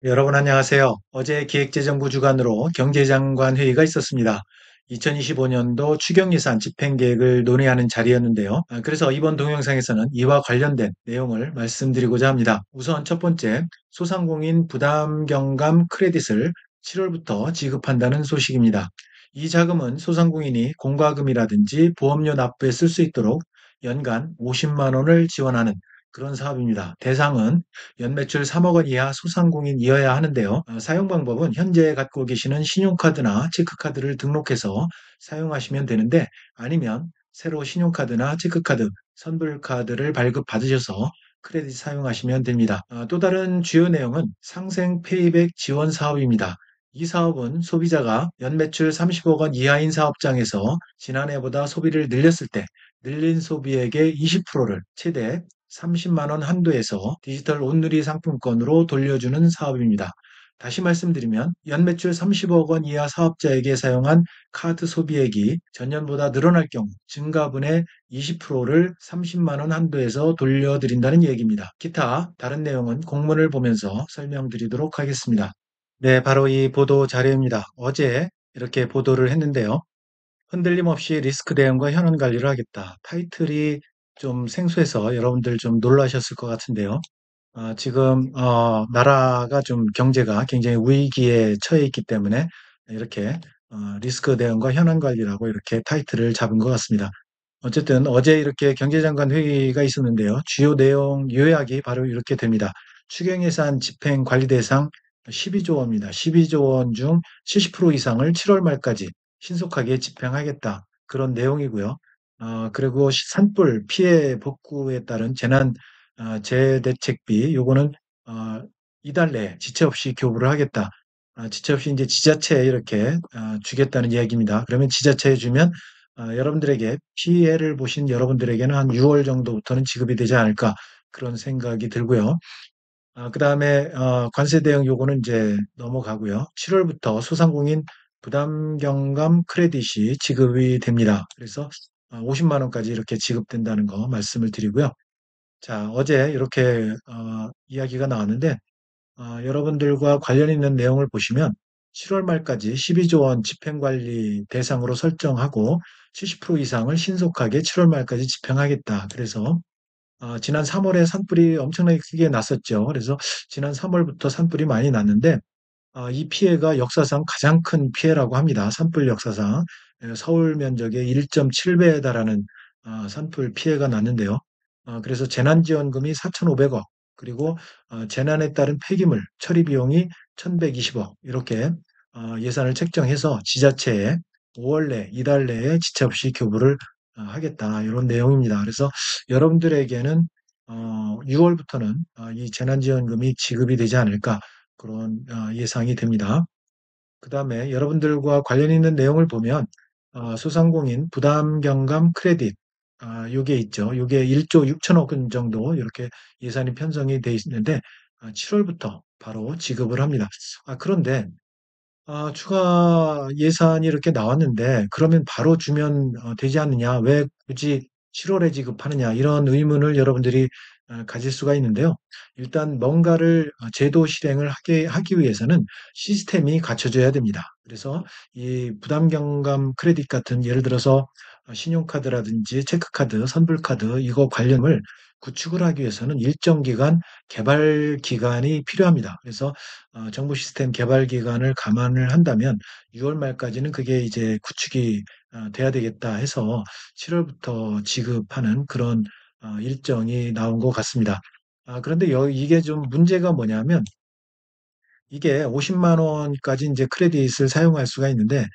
여러분 안녕하세요. 어제 기획재정부 주관으로 경제장관 회의가 있었습니다. 2025년도 추경예산 집행계획을 논의하는 자리였는데요. 그래서 이번 동영상에서는 이와 관련된 내용을 말씀드리고자 합니다. 우선 첫 번째, 소상공인 부담 경감 크레딧을 7월부터 지급한다는 소식입니다. 이 자금은 소상공인이 공과금이라든지 보험료 납부에 쓸 수 있도록 연간 50만 원을 지원하는 그런 사업입니다. 대상은 연매출 3억 원 이하 소상공인이어야 하는데요. 사용 방법은 현재 갖고 계시는 신용카드나 체크카드를 등록해서 사용하시면 되는데 아니면 새로 신용카드나 체크카드, 선불카드를 발급받으셔서 크레딧 사용하시면 됩니다. 또 다른 주요 내용은 상생 페이백 지원 사업입니다. 이 사업은 소비자가 연매출 30억 원 이하인 사업장에서 지난해보다 소비를 늘렸을 때 늘린 소비액의 20%를 최대 30만 원 한도에서 디지털 온누리 상품권으로 돌려주는 사업입니다. 다시 말씀드리면 연매출 30억 원 이하 사업자에게 사용한 카드 소비액이 전년보다 늘어날 경우 증가분의 20%를 30만 원 한도에서 돌려드린다는 얘기입니다. 기타 다른 내용은 공문을 보면서 설명드리도록 하겠습니다. 네, 바로 이 보도 자료입니다. 어제 이렇게 보도를 했는데요. 흔들림 없이 리스크 대응과 현안 관리를 하겠다. 타이틀이 좀 생소해서 여러분들 좀 놀라셨을 것 같은데요. 지금 나라가 좀 경제가 굉장히 위기에 처해 있기 때문에 이렇게 리스크 대응과 현안 관리라고 이렇게 타이틀을 잡은 것 같습니다. 어쨌든 어제 이렇게 경제장관 회의가 있었는데요. 주요 내용 요약이 바로 이렇게 됩니다. 추경예산 집행 관리 대상 12조 원입니다. 12조 원 중 70% 이상을 7월 말까지 신속하게 집행하겠다. 그런 내용이고요. 그리고 산불 피해 복구에 따른 재난 재대책비 요거는 이달 내에 지체 없이 교부를 하겠다. 지체 없이 이제 지자체에 이렇게 주겠다는 이야기입니다. 그러면 지자체에 주면 여러분들에게 피해를 보신 여러분들에게는 한 6월 정도부터는 지급이 되지 않을까 그런 생각이 들고요. 그다음에 관세 대응 요거는 이제 넘어가고요. 7월부터 소상공인 부담 경감 크레딧이 지급이 됩니다. 그래서 50만 원까지 이렇게 지급된다는 거 말씀을 드리고요. 자, 어제 이렇게 이야기가 나왔는데 여러분들과 관련 있는 내용을 보시면 7월 말까지 12조 원 집행관리 대상으로 설정하고 70% 이상을 신속하게 7월 말까지 집행하겠다. 그래서 지난 3월에 산불이 엄청나게 크게 났었죠. 그래서 지난 3월부터 산불이 많이 났는데 이 피해가 역사상 가장 큰 피해라고 합니다. 산불 역사상 서울 면적의 1.7배에 달하는 산불 피해가 났는데요. 그래서 재난지원금이 4,500억 그리고 재난에 따른 폐기물 처리 비용이 1,120억 이렇게 예산을 책정해서 지자체에 5월 내, 이달 내에 지체 없이 교부를 하겠다 이런 내용입니다. 그래서 여러분들에게는 6월부터는 이 재난지원금이 지급이 되지 않을까 그런 예상이 됩니다. 그다음에 여러분들과 관련 있는 내용을 보면 소상공인 부담 경감 크레딧 요게 있죠. 요게 1조 6천억 원 정도 이렇게 예산이 편성이 돼 있는데 7월부터 바로 지급을 합니다. 그런데 추가 예산이 이렇게 나왔는데 그러면 바로 주면 되지 않느냐? 왜 굳이 7월에 지급하느냐? 이런 의문을 여러분들이 가질 수가 있는데요. 일단 뭔가를 제도 실행을 하기 위해서는 시스템이 갖춰져야 됩니다. 그래서 이 부담 경감 크레딧 같은 예를 들어서 신용카드라든지 체크카드, 선불카드 이거 관련을 구축을 하기 위해서는 일정 기간 개발 기간이 필요합니다. 그래서 정부 시스템 개발 기간을 감안을 한다면 6월 말까지는 그게 이제 구축이 돼야 되겠다 해서 7월부터 지급하는 그런 일정이 나온 것 같습니다. 그런데 이게 좀 문제가 뭐냐면 이게 50만 원까지 이제 크레딧을 사용할 수가 있는데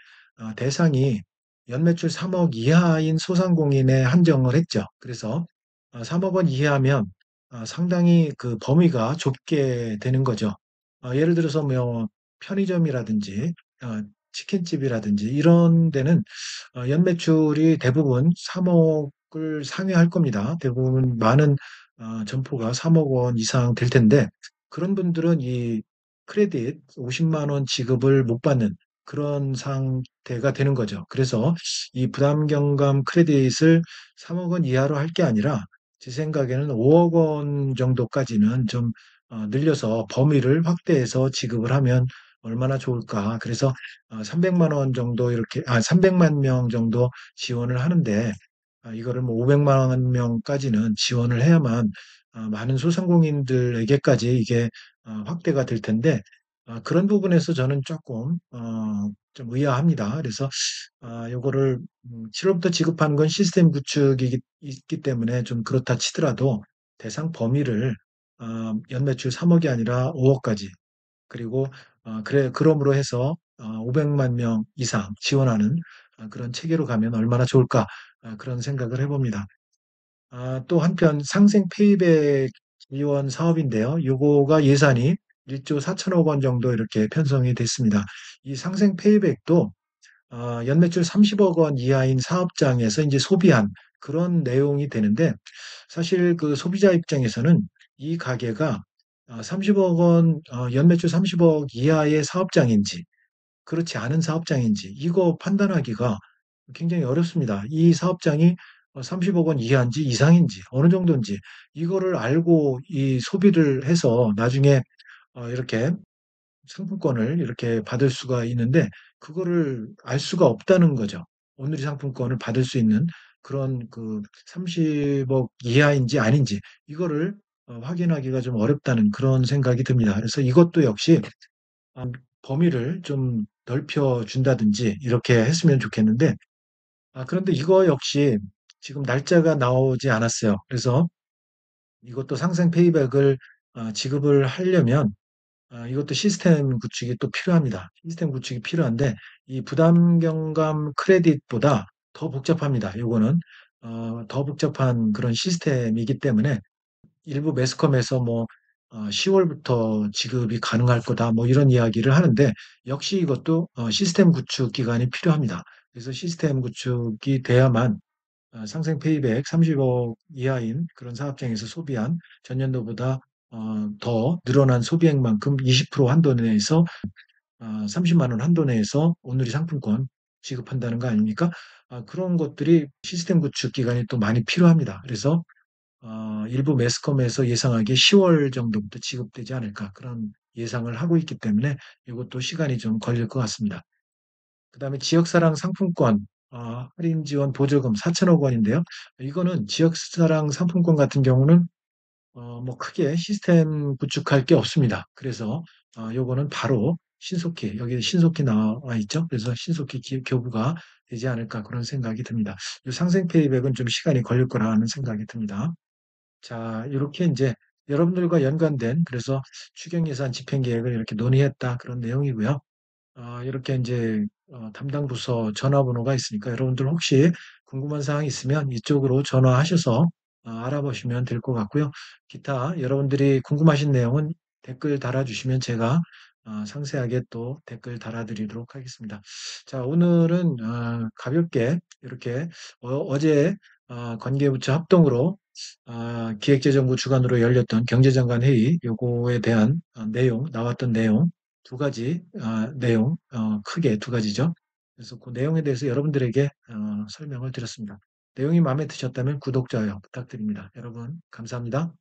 대상이 연매출 3억 이하인 소상공인에 한정을 했죠. 그래서 3억 원 이하면 상당히 그 범위가 좁게 되는 거죠. 예를 들어서 뭐 편의점이라든지 치킨집이라든지 이런 데는 연매출이 대부분 3억을 상회할 겁니다. 대부분 많은 점포가 3억 원 이상 될 텐데 그런 분들은 이 크레딧 50만 원 지급을 못 받는 그런 상태가 되는 거죠. 그래서 이 부담 경감 크레딧을 3억 원 이하로 할 게 아니라 제 생각에는 5억 원 정도까지는 좀 늘려서 범위를 확대해서 지급을 하면 얼마나 좋을까. 그래서 300만 원 정도 이렇게, 300만 명 정도 지원을 하는데, 이거를 뭐 500만 명까지는 지원을 해야만 많은 소상공인들에게까지 이게 확대가 될 텐데, 그런 부분에서 저는 조금 좀 의아합니다. 그래서 요거를 7월부터 지급하는 건 시스템 구축이 있기 때문에 좀 그렇다 치더라도 대상 범위를 연매출 3억이 아니라 5억까지, 그리고 그러므로 해서 500만 명 이상 지원하는 그런 체계로 가면 얼마나 좋을까, 그런 생각을 해봅니다. 또 한편 상생 페이백 지원 사업인데요. 요거가 예산이 1조 4천억 원 정도 이렇게 편성이 됐습니다. 이 상생 페이백도 연매출 30억 원 이하인 사업장에서 이제 소비한 그런 내용이 되는데, 사실 그 소비자 입장에서는 이 가게가 30억 원, 연매출 30억 이하의 사업장인지 그렇지 않은 사업장인지 이거 판단하기가 굉장히 어렵습니다. 이 사업장이 30억 원 이하인지 이상인지 어느 정도인지 이거를 알고 이 소비를 해서 나중에 이렇게 상품권을 이렇게 받을 수가 있는데, 그거를 알 수가 없다는 거죠. 오늘의 상품권을 받을 수 있는 그런 그 30억 이하인지 아닌지 이거를 확인하기가 좀 어렵다는 그런 생각이 듭니다. 그래서 이것도 역시 아, 범위를 좀 넓혀 준다든지 이렇게 했으면 좋겠는데, 그런데 이거 역시 지금 날짜가 나오지 않았어요. 그래서 이것도 상생 페이백을 지급을 하려면 이것도 시스템 구축이 또 필요합니다. 시스템 구축이 필요한데 이 부담 경감 크레딧보다 더 복잡합니다. 요거는 더 복잡한 그런 시스템이기 때문에 일부 매스컴에서 뭐 10월부터 지급이 가능할 거다 뭐 이런 이야기를 하는데, 역시 이것도 시스템 구축 기간이 필요합니다. 그래서 시스템 구축이 돼야만 상생 페이백 30억 이하인 그런 사업장에서 소비한 전년도보다 더 늘어난 소비액만큼 20% 한도 내에서 30만 원 한도 내에서 오늘의 상품권 지급한다는 거 아닙니까? 그런 것들이 시스템 구축 기간이 또 많이 필요합니다. 그래서 일부 매스컴에서 예상하기에 10월 정도부터 지급되지 않을까 그런 예상을 하고 있기 때문에 이것도 시간이 좀 걸릴 것 같습니다. 그다음에 지역사랑 상품권 할인 지원 보조금 4천억 원인데요. 이거는 지역사랑 상품권 같은 경우는 뭐 크게 시스템 구축할 게 없습니다. 그래서 요거는 바로 신속히 여기 신속히 나와 있죠. 그래서 신속히 교부가 되지 않을까 그런 생각이 듭니다. 이 상생 페이백은 좀 시간이 걸릴 거라는 생각이 듭니다. 자, 이렇게 이제 여러분들과 연관된 그래서 추경 예산 집행 계획을 이렇게 논의했다 그런 내용이고요. 이렇게 이제 담당 부서 전화번호가 있으니까 여러분들 혹시 궁금한 사항 있으면 이쪽으로 전화하셔서 알아보시면 될 것 같고요. 기타 여러분들이 궁금하신 내용은 댓글 달아주시면 제가 상세하게 또 댓글 달아드리도록 하겠습니다. 자, 오늘은 가볍게 이렇게 제 관계부처 합동으로 기획재정부 주관으로 열렸던 경제장관 회의 요거에 대한 내용, 나왔던 내용 두 가지 내용 크게 두 가지죠. 그래서 그 내용에 대해서 여러분들에게 설명을 드렸습니다. 내용이 마음에 드셨다면 구독, 좋아요 부탁드립니다. 여러분 감사합니다.